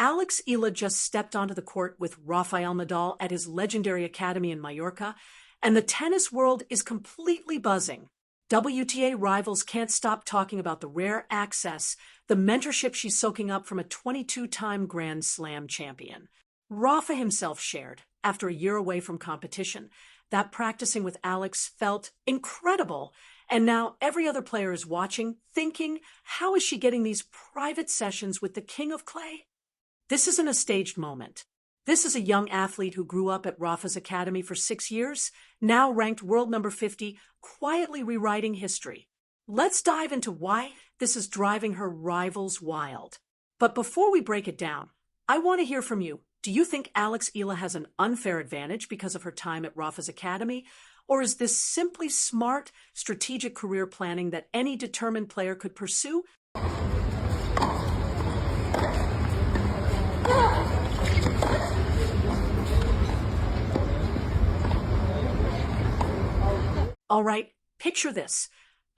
Alex Eala just stepped onto the court with Rafael Nadal at his legendary academy in Mallorca, and the tennis world is completely buzzing. WTA rivals can't stop talking about the rare access, the mentorship she's soaking up from a 22-time Grand Slam champion. Rafa himself shared, after a year away from competition, that practicing with Alex felt incredible. And now every other player is watching, thinking, how is she getting these private sessions with the king of clay? This isn't a staged moment. This is a young athlete who grew up at Rafa's academy for 6 years, now ranked world number 50, quietly rewriting history. Let's dive into why this is driving her rivals wild. But before we break it down, I want to hear from you. Do you think Alex Eala has an unfair advantage because of her time at Rafa's academy? Or is this simply smart, strategic career planning that any determined player could pursue? All right, picture this.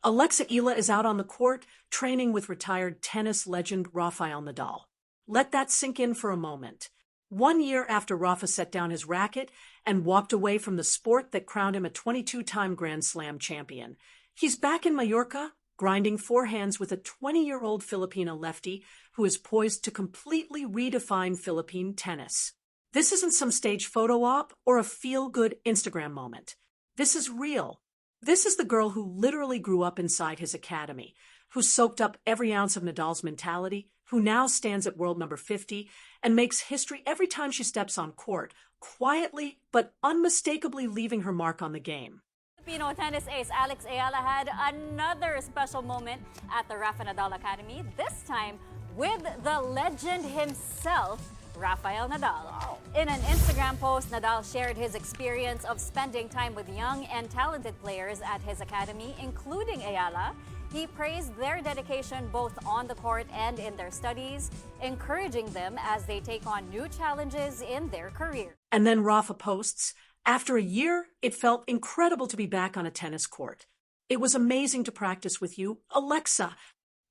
Alex Eala is out on the court, training with retired tennis legend Rafael Nadal. Let that sink in for a moment. 1 year after Rafa set down his racket and walked away from the sport that crowned him a 22-time Grand Slam champion, he's back in Mallorca, grinding forehands with a 20-year-old Filipina lefty who is poised to completely redefine Philippine tennis. This isn't some stage photo op or a feel-good Instagram moment. This is real. This is the girl who literally grew up inside his academy, who soaked up every ounce of Nadal's mentality, who now stands at world number 50 and makes history every time she steps on court, quietly but unmistakably leaving her mark on the game. Filipino tennis ace Alex Eala had another special moment at the Rafa Nadal Academy, this time with the legend himself, Rafael Nadal. In an Instagram post, Nadal shared his experience of spending time with young and talented players at his academy, including Eala. He praised their dedication both on the court and in their studies, encouraging them as they take on new challenges in their career. And then Rafa posts, after a year, it felt incredible to be back on a tennis court. It was amazing to practice with you, Alexa.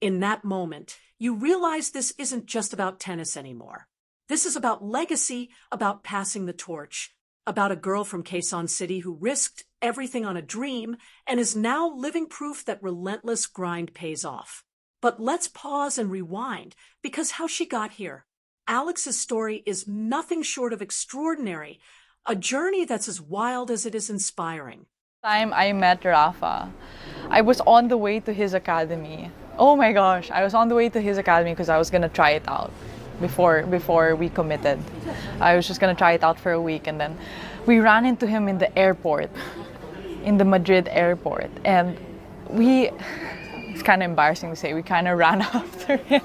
In that moment, you realize this isn't just about tennis anymore. This is about legacy, about passing the torch, about a girl from Quezon City who risked everything on a dream and is now living proof that relentless grind pays off. But let's pause and rewind, because how she got here. Alex's story is nothing short of extraordinary, a journey that's as wild as it is inspiring. Time I met Rafa, I was on the way to his academy. Oh my gosh, I was on the way to his academy because I was gonna try it out before we committed. I was just gonna try it out for a week, and then we ran into him in the airport, in the Madrid airport, and it's kind of embarrassing to say, we kind of ran after him.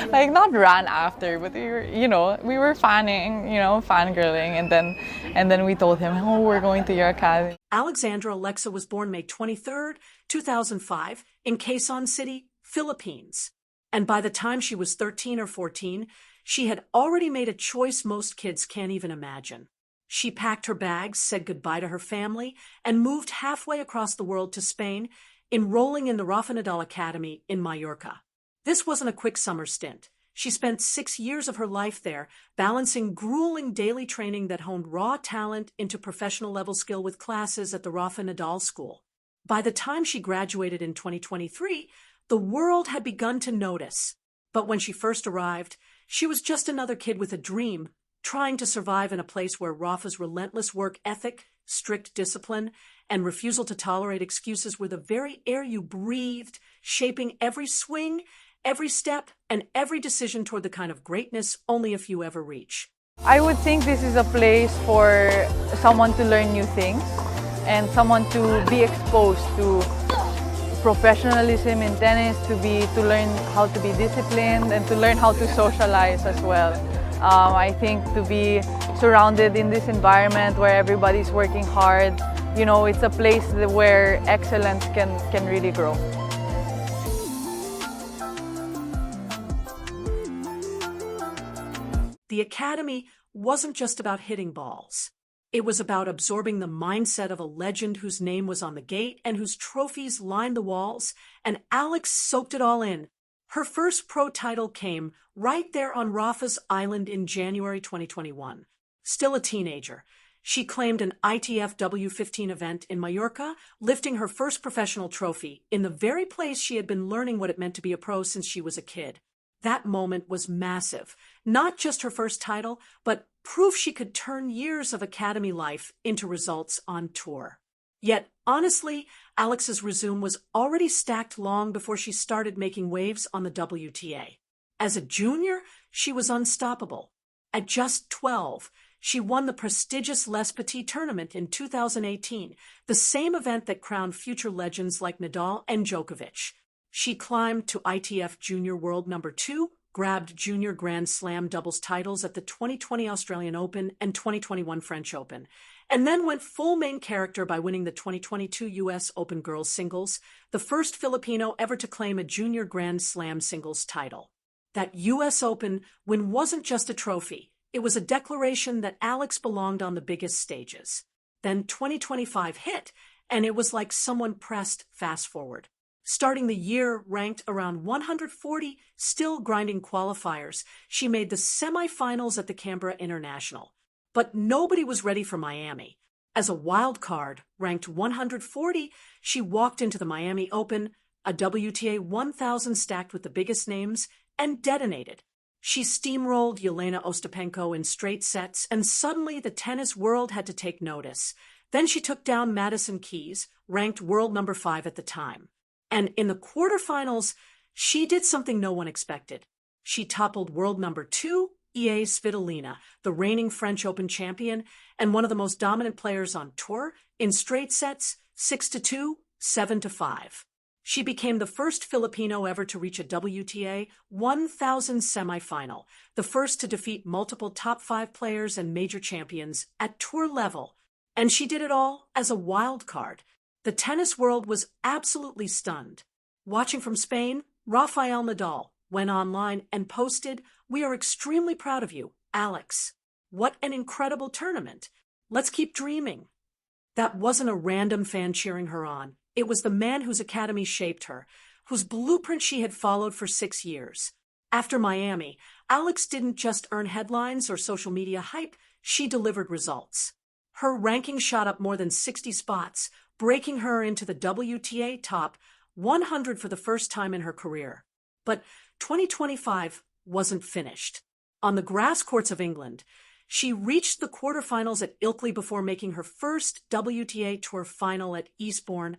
Like, not ran after, but we were fanning, fangirling, and then we told him, oh, we're going to your academy. Alexandra Alexa was born May 23rd, 2005, in Quezon City, Philippines. And by the time she was 13 or 14, she had already made a choice most kids can't even imagine. She packed her bags, said goodbye to her family, and moved halfway across the world to Spain, enrolling in the Rafa Nadal Academy in Mallorca. This wasn't a quick summer stint. She spent 6 years of her life there, balancing grueling daily training that honed raw talent into professional-level skill with classes at the Rafa Nadal School. By the time she graduated in 2023, the world had begun to notice. But when she first arrived, she was just another kid with a dream, trying to survive in a place where Rafa's relentless work ethic, strict discipline, and refusal to tolerate excuses were the very air you breathed, shaping every swing, every step, and every decision toward the kind of greatness only a few ever reach. I would think this is a place for someone to learn new things and someone to be exposed to professionalism in tennis, to learn how to be disciplined and to learn how to socialize as well. I think to be surrounded in this environment where everybody's working hard, it's a place where excellence can really grow. The academy wasn't just about hitting balls. It was about absorbing the mindset of a legend whose name was on the gate and whose trophies lined the walls, and Alex soaked it all in. Her first pro title came right there on Rafa's Island in January 2021. Still a teenager, she claimed an ITF W15 event in Mallorca, lifting her first professional trophy in the very place she had been learning what it meant to be a pro since she was a kid. That moment was massive. Not just her first title, but proof she could turn years of academy life into results on tour. Yet, honestly, Alex's resume was already stacked long before she started making waves on the WTA. As a junior, she was unstoppable. At just 12, she won the prestigious Les Petits tournament in 2018, the same event that crowned future legends like Nadal and Djokovic. She climbed to ITF Junior World number 2, grabbed Junior Grand Slam doubles titles at the 2020 Australian Open and 2021 French Open, and then went full main character by winning the 2022 U.S. Open girls singles, the first Filipino ever to claim a Junior Grand Slam singles title. That U.S. Open win wasn't just a trophy. It was a declaration that Alex belonged on the biggest stages. Then 2025 hit, and it was like someone pressed fast forward. Starting the year ranked around 140, still grinding qualifiers, she made the semifinals at the Canberra International. But nobody was ready for Miami. As a wild card, ranked 140, she walked into the Miami Open, a WTA 1000 stacked with the biggest names, and detonated. She steamrolled Yelena Ostapenko in straight sets, and suddenly the tennis world had to take notice. Then she took down Madison Keys, ranked world number 5 at the time. And in the quarterfinals, she did something no one expected. She toppled world number 2, Iga Svitolina, the reigning French Open champion and one of the most dominant players on tour, in straight sets, 6-2, 7-5. She became the first Filipino ever to reach a WTA 1000 semifinal, the first to defeat multiple top 5 players and major champions at tour level. And she did it all as a wild card. The tennis world was absolutely stunned. Watching from Spain, Rafael Nadal went online and posted, "We are extremely proud of you, Alex. What an incredible tournament. Let's keep dreaming." That wasn't a random fan cheering her on. It was the man whose academy shaped her, whose blueprint she had followed for 6 years. After Miami, Alex didn't just earn headlines or social media hype, she delivered results. Her ranking shot up more than 60 spots, breaking her into the WTA top 100 for the first time in her career. But 2025 wasn't finished. On the grass courts of England, she reached the quarterfinals at Ilkley before making her first WTA Tour final at Eastbourne,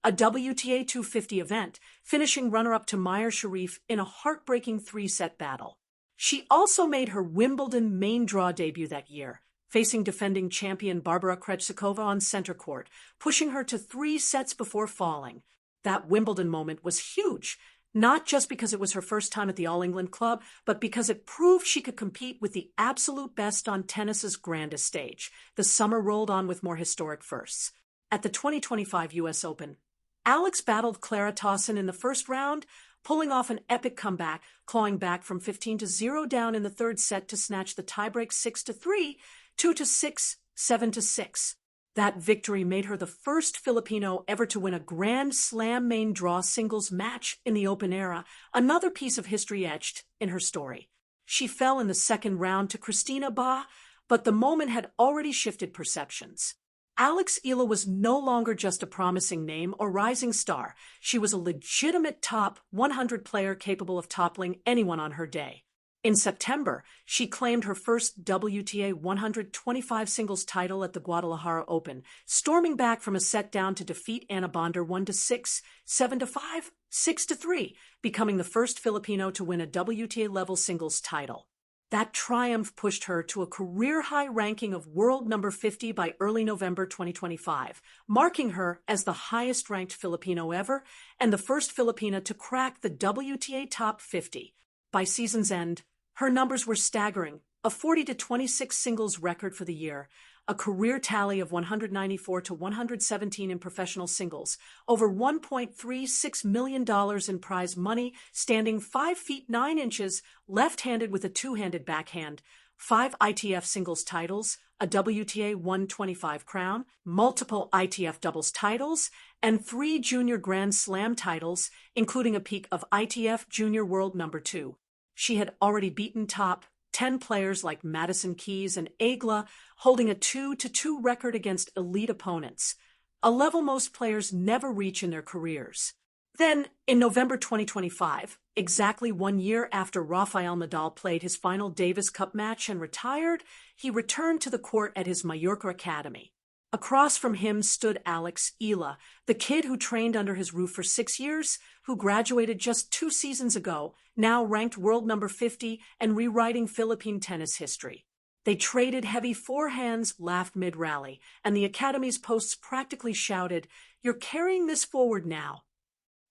a WTA 250 event, finishing runner-up to Mayar Sharif in a heartbreaking 3-set battle. She also made her Wimbledon main draw debut that year, facing defending champion Barbara Krejcikova on center court, pushing her to 3 sets before falling. That Wimbledon moment was huge, not just because it was her first time at the All England Club, but because it proved she could compete with the absolute best on tennis's grandest stage. The summer rolled on with more historic firsts. At the 2025 U.S. Open, Alex battled Clara Tauson in the first round, pulling off an epic comeback, clawing back from 15-0 down in the third set to snatch the tiebreak 6-3, 2-6, 7-6. That victory made her the first Filipino ever to win a Grand Slam main draw singles match in the Open era, another piece of history etched in her story. She fell in the second round to Christina Ba, but the moment had already shifted perceptions. Alex Eala was no longer just a promising name or rising star. She was a legitimate top 100 player capable of toppling anyone on her day. In September, she claimed her first WTA 125 singles title at the Guadalajara Open, storming back from a set down to defeat Anna Bonder 1-6, 7-5, 6-3, becoming the first Filipino to win a WTA-level singles title. That triumph pushed her to a career-high ranking of world number 50 by early November 2025, marking her as the highest-ranked Filipino ever and the first Filipina to crack the WTA top 50. By season's end, her numbers were staggering. a 40-26 singles record for the year, a career tally of 194 to 117 in professional singles, over $1.36 million in prize money, standing 5 feet 9 inches, left-handed with a two-handed backhand, 5 ITF singles titles, a WTA 125 crown, multiple ITF doubles titles, and 3 junior Grand Slam titles, including a peak of ITF Junior World No. 2. She had already beaten top 10 players like Madison Keys and Eala, holding a 2-2 record against elite opponents, a level most players never reach in their careers. Then, in November 2025, exactly 1 year after Rafael Nadal played his final Davis Cup match and retired, he returned to the court at his Mallorca academy. Across from him stood Alex Eala, the kid who trained under his roof for 6 years, who graduated just 2 seasons ago, now ranked world number 50 and rewriting Philippine tennis history. They traded heavy forehands, laughed mid-rally, and the academy's posts practically shouted, "You're carrying this forward now."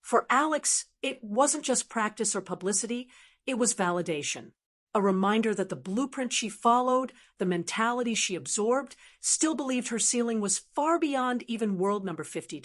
For Alex, it wasn't just practice or publicity, it was validation. A reminder that the blueprint she followed, the mentality she absorbed, still believed her ceiling was far beyond even world number 50.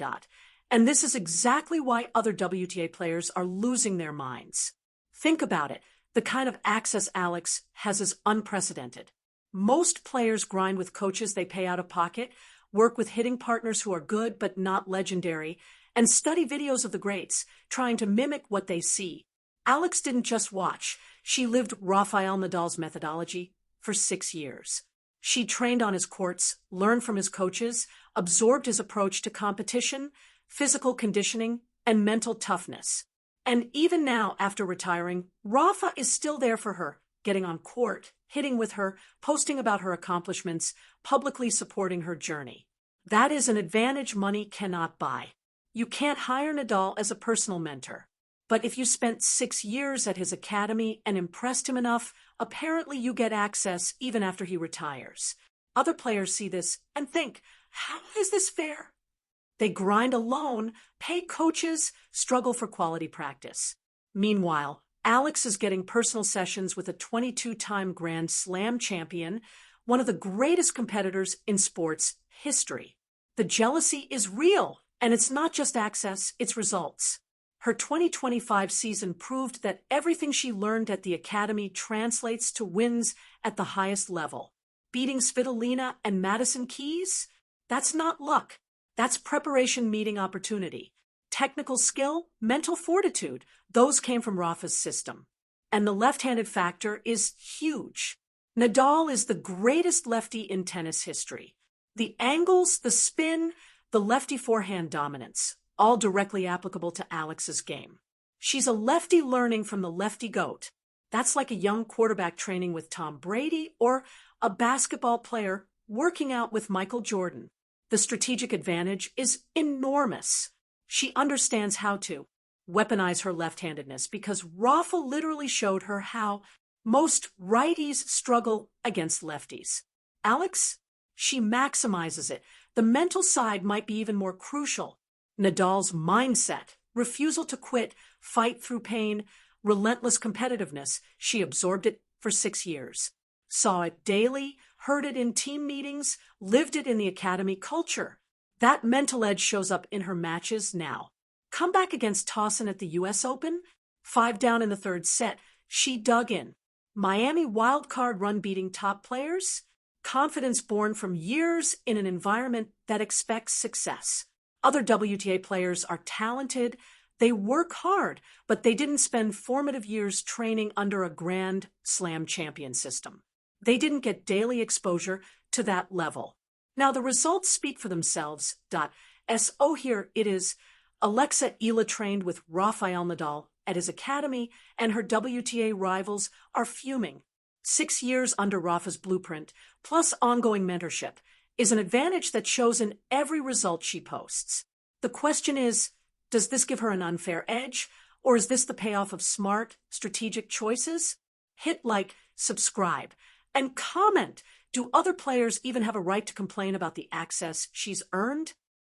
And this is exactly why other WTA players are losing their minds. Think about it. The kind of access Alex has is unprecedented. Most players grind with coaches they pay out of pocket, work with hitting partners who are good but not legendary, and study videos of the greats, trying to mimic what they see. Alex didn't just watch. She lived Rafael Nadal's methodology for 6 years. She trained on his courts, learned from his coaches, absorbed his approach to competition, physical conditioning, and mental toughness. And even now, after retiring, Rafa is still there for her, getting on court, hitting with her, posting about her accomplishments, publicly supporting her journey. That is an advantage money cannot buy. You can't hire Nadal as a personal mentor. But if you spent 6 years at his academy and impressed him enough, apparently you get access even after he retires. Other players see this and think, how is this fair? They grind alone, pay coaches, struggle for quality practice. Meanwhile, Alex is getting personal sessions with a 22-time Grand Slam champion, one of the greatest competitors in sports history. The jealousy is real, and it's not just access, it's results. Her 2025 season proved that everything she learned at the academy translates to wins at the highest level. Beating Svitolina and Madison Keys? That's not luck. That's preparation meeting opportunity. Technical skill, mental fortitude, those came from Rafa's system. And the left-handed factor is huge. Nadal is the greatest lefty in tennis history. The angles, the spin, the lefty forehand dominance, all directly applicable to Alex's game. She's a lefty learning from the lefty GOAT. That's like a young quarterback training with Tom Brady or a basketball player working out with Michael Jordan. The strategic advantage is enormous. She understands how to weaponize her left-handedness because Rafa literally showed her how most righties struggle against lefties. Alex, she maximizes it. The mental side might be even more crucial. Nadal's mindset, refusal to quit, fight through pain, relentless competitiveness, she absorbed it for 6 years. Saw it daily, heard it in team meetings, lived it in the academy culture. That mental edge shows up in her matches now. Comeback against Towson at the US Open, 5 down in the 3rd set, she dug in. Miami wildcard run beating top players, confidence born from years in an environment that expects success. Other WTA players are talented, they work hard, but they didn't spend formative years training under a Grand Slam champion system. They didn't get daily exposure to that level. Now the results speak for themselves. So here it is. Alex Eala trained with Rafael Nadal at his academy, and her WTA rivals are fuming. 6 years under Rafa's blueprint, plus ongoing mentorship, is an advantage that shows in every result she posts. The question is, does this give her an unfair edge, or is this the payoff of smart, strategic choices? Hit like, subscribe, and comment. Do other players even have a right to complain about the access she's earned?